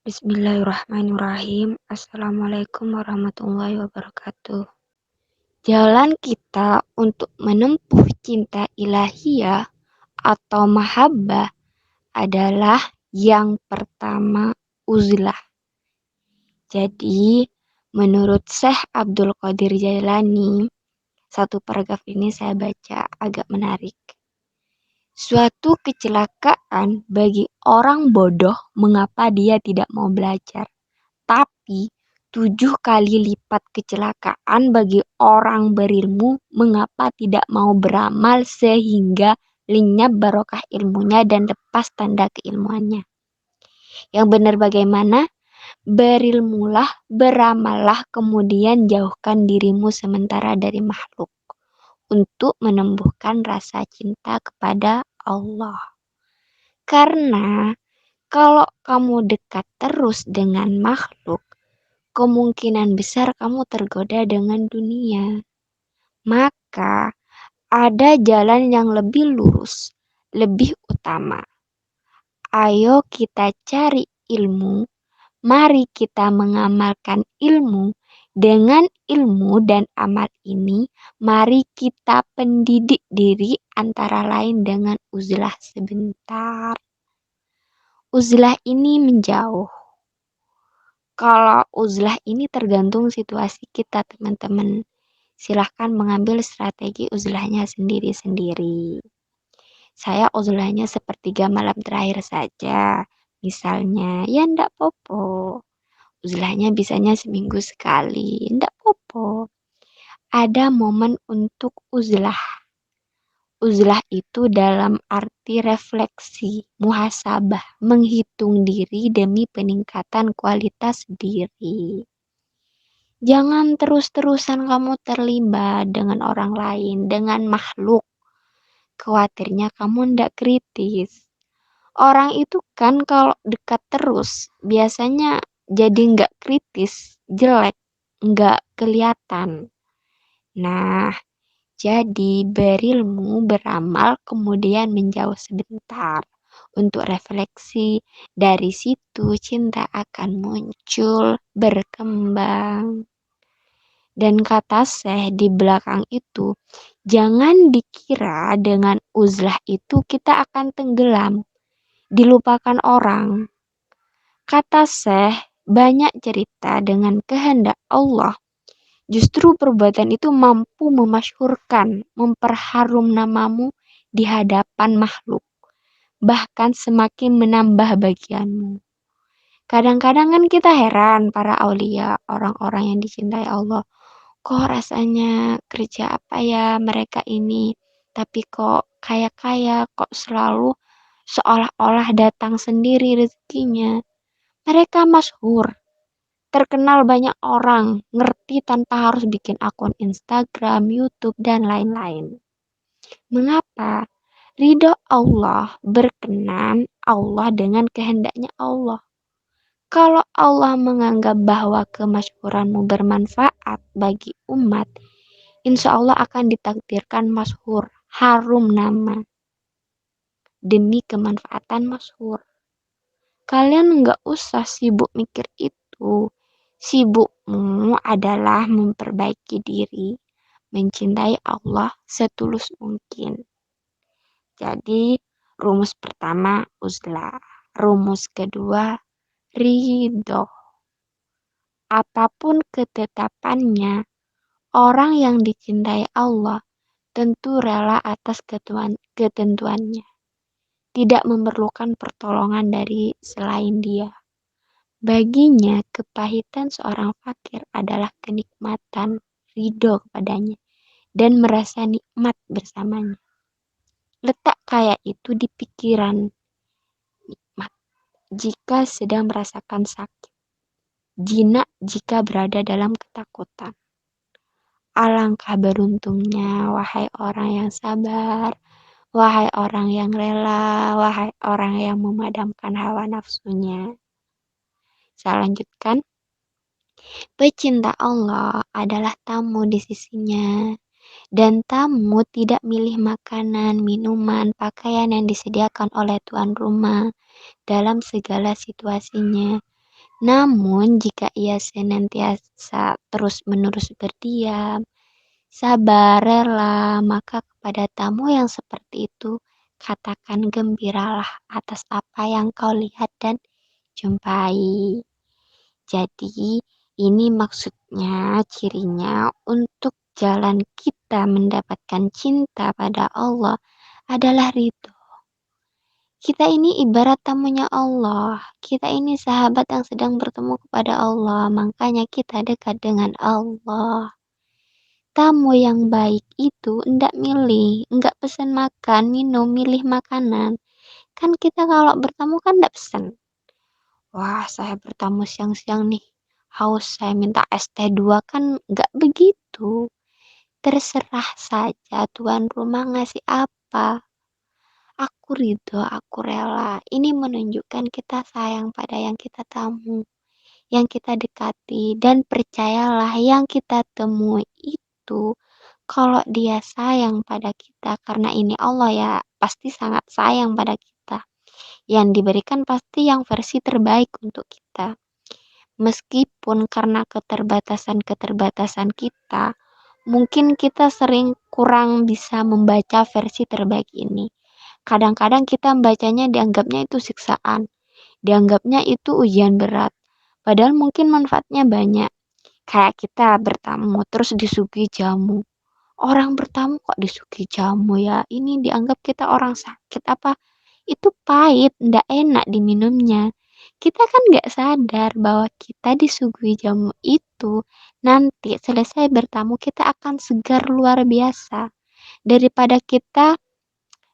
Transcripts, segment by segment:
Bismillahirrahmanirrahim. Assalamualaikum warahmatullahi wabarakatuh. Jalan kita untuk menempuh cinta ilahiyah atau mahabbah adalah yang pertama uzlah. Jadi, menurut Syekh Abdul Qadir Jailani, satu paragraf ini saya baca agak menarik. Suatu kecelakaan bagi orang bodoh mengapa dia tidak mau belajar. Tapi 7 kali lipat kecelakaan bagi orang berilmu mengapa tidak mau beramal sehingga lenyap barokah ilmunya dan lepas tanda keilmuannya. Yang benar bagaimana? Berilmulah, beramallah, kemudian jauhkan dirimu sementara dari makhluk untuk menumbuhkan rasa cinta kepada Allah. Karena kalau kamu dekat terus dengan makhluk, kemungkinan besar kamu tergoda dengan dunia. Maka ada jalan yang lebih lurus, lebih utama. Ayo kita cari ilmu, mari kita mengamalkan ilmu. Dengan ilmu dan amal ini, mari kita pendidik diri antara lain dengan uzlah sebentar. Uzlah ini menjauh. Kalau uzlah ini tergantung situasi kita, teman-teman. Silahkan mengambil strategi uzlahnya sendiri-sendiri. Saya uzlahnya sepertiga malam terakhir saja. Misalnya, ya ndak popo. Uzlahnya bisanya seminggu sekali, ndak popo. Ada momen untuk uzlah. Uzlah itu dalam arti refleksi, muhasabah, menghitung diri demi peningkatan kualitas diri. Jangan terus-terusan kamu terlibat dengan orang lain, dengan makhluk. Khawatirnya kamu ndak kritis. Orang itu kan kalau dekat terus, biasanya jadi nggak kritis, jelek, nggak kelihatan. Nah, jadi berilmu, beramal, kemudian menjauh sebentar untuk refleksi. Dari situ cinta akan muncul, berkembang. Dan kata Syekh di belakang itu, jangan dikira dengan uzlah itu kita akan tenggelam, dilupakan orang. Kata Syekh, banyak cerita dengan kehendak Allah. Justru perbuatan itu mampu memasyhurkan, memperharum namamu di hadapan makhluk. Bahkan semakin menambah bagianmu. Kadang-kadang kan kita heran para aulia, orang-orang yang dicintai Allah. Kok rasanya kerja apa ya mereka ini, tapi kok kaya-kaya, kok selalu seolah-olah datang sendiri rezekinya. Mereka masyhur, terkenal banyak orang, ngerti tanpa harus bikin akun Instagram, YouTube, dan lain-lain. Mengapa? Ridho Allah, berkenan Allah dengan kehendaknya Allah. Kalau Allah menganggap bahwa kemasyhuranmu bermanfaat bagi umat, insya Allah akan ditakdirkan masyhur, harum nama. Demi kemanfaatan masyhur. Kalian nggak usah sibuk mikir itu. Sibukmu adalah memperbaiki diri, mencintai Allah setulus mungkin. Jadi, rumus pertama uzlah. Rumus kedua ridho. Apapun ketetapannya, orang yang dicintai Allah tentu rela atas ketentuannya. Tidak memerlukan pertolongan dari selain dia. Baginya, kepahitan seorang fakir adalah kenikmatan ridho kepadanya dan merasa nikmat bersamanya. Letak kaya itu di pikiran nikmat jika sedang merasakan sakit. Jinak jika berada dalam ketakutan. Alangkah beruntungnya, wahai orang yang sabar, wahai orang yang rela, wahai orang yang memadamkan hawa nafsunya. Saya lanjutkan. Pecinta Allah adalah tamu di sisinya. Dan tamu tidak milih makanan, minuman, pakaian yang disediakan oleh tuan rumah dalam segala situasinya. Namun, jika ia senantiasa terus-menerus berdiam, sabar, rela, maka kepada tamu yang seperti itu, katakan gembiralah atas apa yang kau lihat dan jumpai. Jadi, ini maksudnya, cirinya untuk jalan kita mendapatkan cinta pada Allah adalah ridho. Kita ini ibarat tamunya Allah. Kita ini sahabat yang sedang bertemu kepada Allah. Makanya kita dekat dengan Allah. Tamu yang baik itu enggak milih, enggak pesan makan, minum, milih makanan. Kan kita kalau bertamu kan enggak pesan. Wah, saya bertamu siang-siang nih. Haus, saya minta es teh dua, kan enggak begitu. Terserah saja tuan rumah ngasih apa. Aku ridho, aku rela. Ini menunjukkan kita sayang pada yang kita tamu, yang kita dekati, dan percayalah yang kita temui itu, kalau dia sayang pada kita, karena ini Allah ya, pasti sangat sayang pada kita. Yang diberikan pasti yang versi terbaik untuk kita. Meskipun karena keterbatasan-keterbatasan kita, mungkin kita sering kurang bisa membaca versi terbaik ini. Kadang-kadang kita membacanya dianggapnya itu siksaan, dianggapnya itu ujian berat. Padahal mungkin manfaatnya banyak. Kayak kita bertamu terus disuguhi jamu. Orang bertamu kok disuguhi jamu ya? Ini dianggap kita orang sakit apa? Itu pahit, ndak enak diminumnya. Kita kan nggak sadar bahwa kita disuguhi jamu itu nanti selesai bertamu kita akan segar luar biasa daripada kita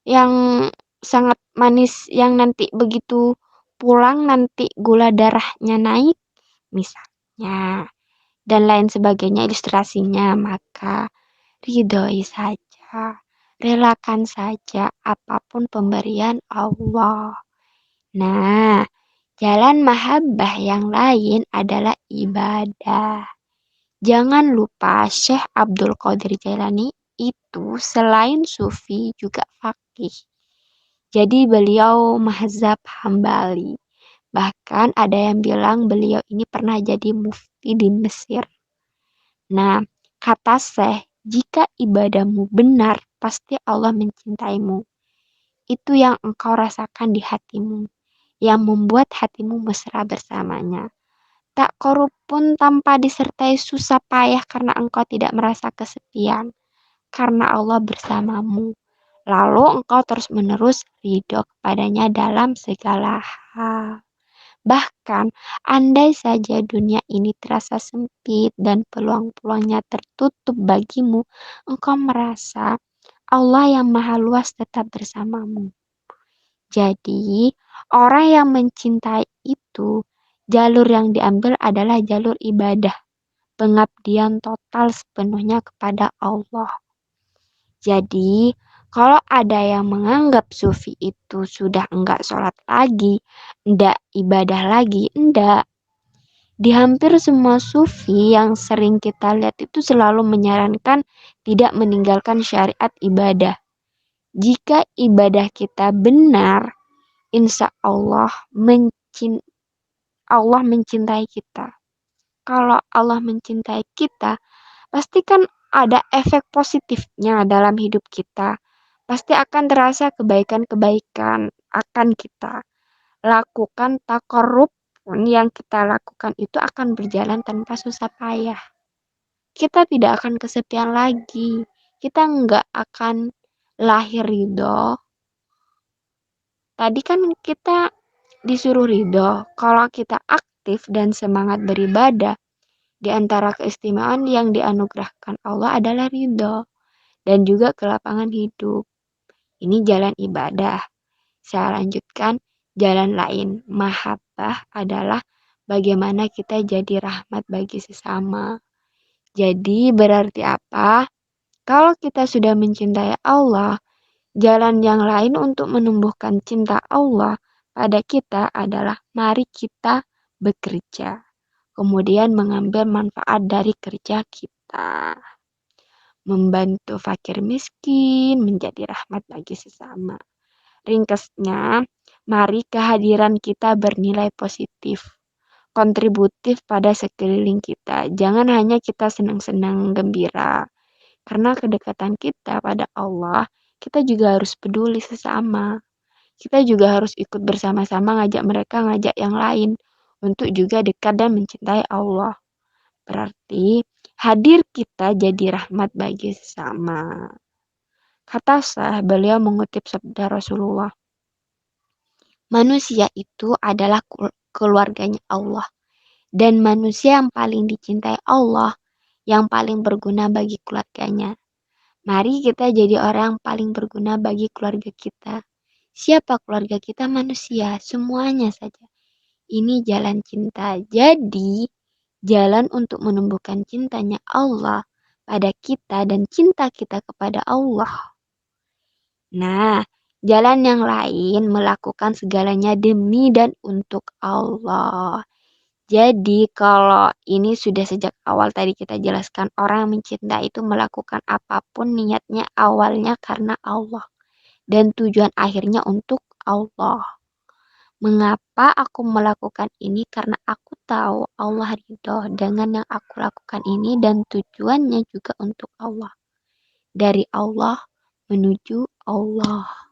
yang sangat manis yang nanti begitu pulang nanti gula darahnya naik misalnya dan lain sebagainya ilustrasinya, maka ridhoi saja, relakan saja apapun pemberian Allah. Nah, jalan mahabbah yang lain adalah ibadah. Jangan lupa Syekh Abdul Qadir Jailani itu selain sufi juga faqih. Jadi beliau mazhab Hambali. Bahkan ada yang bilang beliau ini pernah jadi mufti di Mesir. Nah, kata Syekh, jika ibadahmu benar, pasti Allah mencintaimu. Itu yang engkau rasakan di hatimu, yang membuat hatimu mesra bersamanya. Tak korup pun tanpa disertai susah payah karena engkau tidak merasa kesepian, karena Allah bersamamu. Lalu engkau terus-menerus ridho kepadanya dalam segala hal. Bahkan, andai saja dunia ini terasa sempit dan peluang-peluangnya tertutup bagimu, engkau merasa Allah yang maha luas tetap bersamamu. Jadi, orang yang mencintai itu, jalur yang diambil adalah jalur ibadah, pengabdian total sepenuhnya kepada Allah. Jadi, kalau ada yang menganggap sufi itu sudah enggak sholat lagi, enggak ibadah lagi, enggak. Di hampir semua sufi yang sering kita lihat itu selalu menyarankan tidak meninggalkan syariat ibadah. Jika ibadah kita benar, insya Allah mencintai kita. Kalau Allah mencintai kita, pasti kan ada efek positifnya dalam hidup kita. Pasti akan terasa kebaikan-kebaikan akan kita lakukan. Takarrub pun yang kita lakukan itu akan berjalan tanpa susah payah. Kita tidak akan kesepian lagi. Kita nggak akan lahir ridho. Tadi kan kita disuruh ridho. Kalau kita aktif dan semangat beribadah, di antara keistimewaan yang dianugerahkan Allah adalah ridho dan juga kelapangan hidup. Ini jalan ibadah. Saya lanjutkan jalan lain. Mahabbah adalah bagaimana kita jadi rahmat bagi sesama. Jadi berarti apa? Kalau kita sudah mencintai Allah, jalan yang lain untuk menumbuhkan cinta Allah pada kita adalah mari kita bekerja. Kemudian mengambil manfaat dari kerja kita. Membantu fakir miskin menjadi rahmat bagi sesama. Ringkasnya, mari kehadiran kita bernilai positif. kontributif pada sekeliling kita. Jangan hanya kita senang-senang gembira. Karena kedekatan kita pada Allah, kita juga harus peduli sesama. Kita juga harus ikut bersama-sama ngajak mereka, ngajak yang lain untuk juga dekat dan mencintai Allah. Berarti hadir kita jadi rahmat bagi sesama. Kata sah, beliau mengutip sabda Rasulullah. Manusia itu adalah keluarganya Allah. Dan manusia yang paling dicintai Allah, yang paling berguna bagi keluarganya. Mari kita jadi orang yang paling berguna bagi keluarga kita. Siapa keluarga kita? Manusia, semuanya saja. Ini jalan cinta. Jadi, jalan untuk menumbuhkan cintanya Allah pada kita dan cinta kita kepada Allah. Nah, jalan yang lain melakukan segalanya demi dan untuk Allah. Jadi kalau ini sudah sejak awal tadi kita jelaskan, orang yang mencinta itu melakukan apapun niatnya awalnya karena Allah dan tujuan akhirnya untuk Allah. Mengapa aku melakukan ini? Karena aku tahu Allah ridho dengan yang aku lakukan ini dan tujuannya juga untuk Allah. Dari Allah menuju Allah.